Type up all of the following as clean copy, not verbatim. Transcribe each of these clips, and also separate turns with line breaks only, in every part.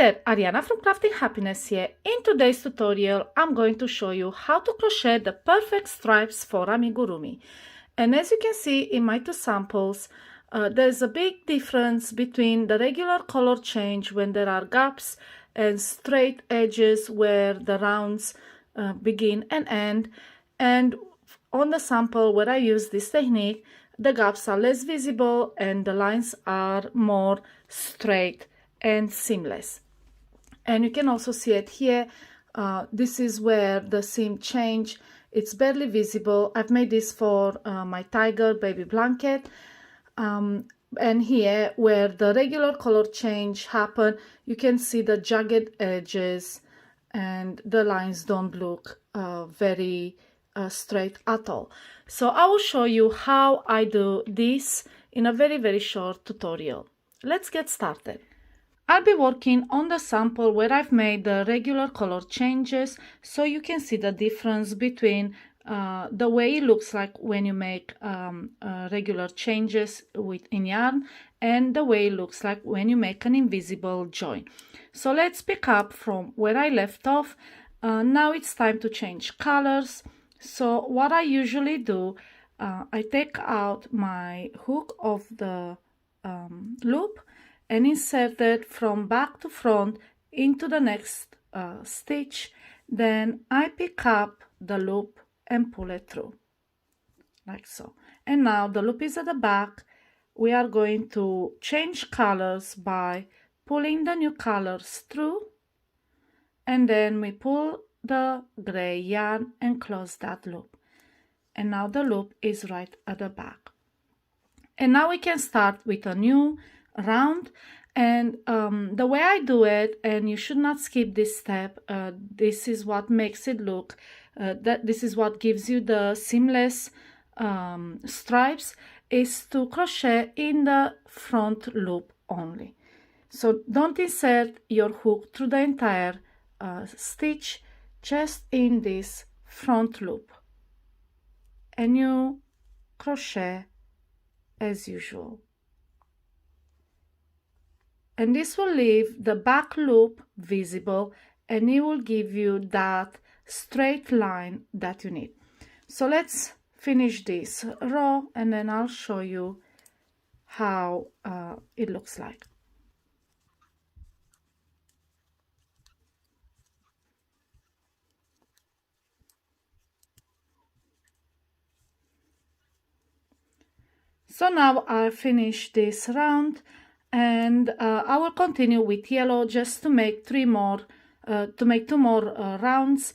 there, Ariana from Crafting Happiness here. In today's tutorial, I'm going to show you how to crochet the perfect stripes for amigurumi. And as you can see in my two samples, there's a big difference between the regular color change when there are gaps and straight edges where the rounds begin and end. And on the sample where I use this technique, the gaps are less visible and the lines are more straight and seamless. And you can also see it here. This is where the seam change, it's barely visible. I've made this for my tiger baby blanket. And here where the regular color change happen, you can see the jagged edges and the lines don't look very straight at all. So I will show you how I do this in a very short tutorial. Let's get started. I'll be working on the sample where I've made the regular color changes, so you can see the difference between the way it looks like when you make regular changes in yarn and the way it looks like when you make an invisible join. So let's pick up from where I left off. Now it's time to change colors. So what I usually do, I take out my hook of the loop and insert it from back to front into the next stitch. Then I pick up the loop and pull it through, like so. And now the loop is at the back. We are going to change colors by pulling the new colors through, and then we pull the gray yarn and close that loop. And now the loop is right at the back. And now we can start with a new round. And the way I do it, and you should not skip this step, this is what makes it look, this is what gives you the seamless stripes, is to crochet in the front loop only. So don't insert your hook through the entire stitch, just in this front loop, and you crochet as usual. And this will leave the back loop visible, and it will give you that straight line that you need. So let's finish this row, and then I'll show you how it looks like. So now I finished this round, and I will continue with yellow just to make two more rounds.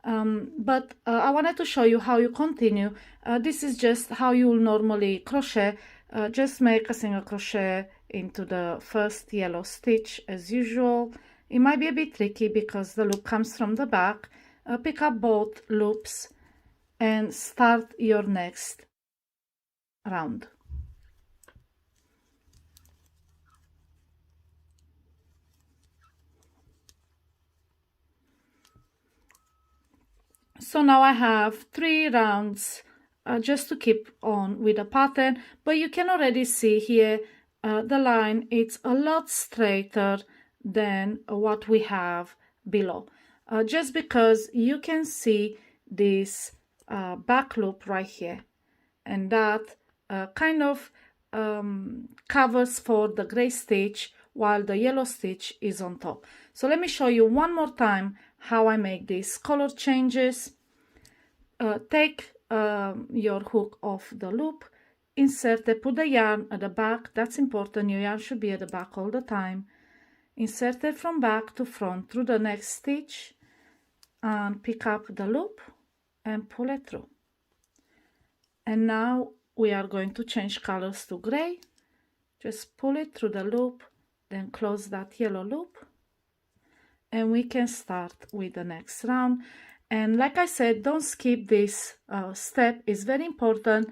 But I wanted to show you how you continue. This is just how you will normally crochet. Just make a single crochet into the first yellow stitch as usual. It might be a bit tricky because the loop comes from the back. Pick up both loops and start your next round. So now I have 3 rounds just to keep on with the pattern, but you can already see here the line, it's a lot straighter than what we have below, just because you can see this back loop right here, and that kind of covers for the gray stitch while the yellow stitch is on top. So let me show you one more time how I make these color changes. Take your hook off the loop, insert it, put the yarn at the back. That's important, your yarn should be at the back all the time. Insert it from back to front through the next stitch, and pick up the loop and pull it through. And now we are going to change colors to gray. Just pull it through the loop, then close that yellow loop, and we can start with the next round. And like I said, don't skip this step, it's very important.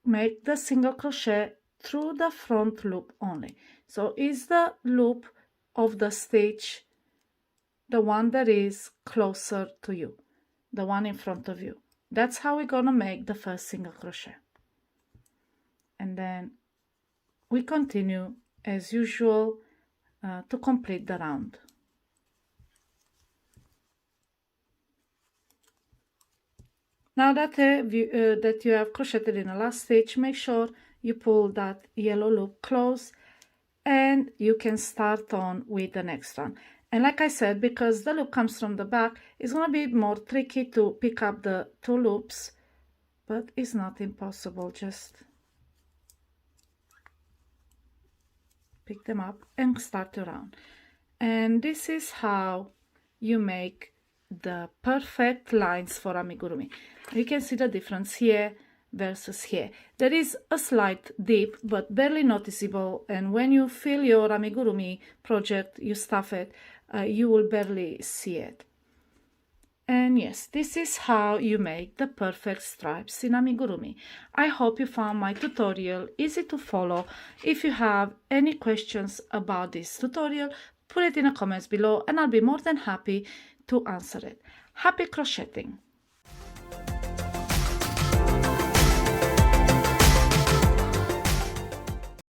Make the single crochet through the front loop only. So is the loop of the stitch the one that is closer to you, the one in front of you. That's how we're gonna make the first single crochet. And then we continue as usual to complete the round. Now that you have crocheted in the last stitch, make sure you pull that yellow loop close and you can start on with the next one. And like I said, because the loop comes from the back, it's going to be more tricky to pick up the two loops, but it's not impossible. Just pick them up and start around. And this is how you make the perfect lines for amigurumi. You can see the difference here versus here. There is a slight dip, but barely noticeable, and when you fill your amigurumi project, you stuff it, you will barely see it. And yes, this is how you make the perfect stripes in amigurumi. I hope you found my tutorial easy to follow. If you have any questions about this tutorial, put it in the comments below and I'll be more than happy to answer it. Happy crocheting!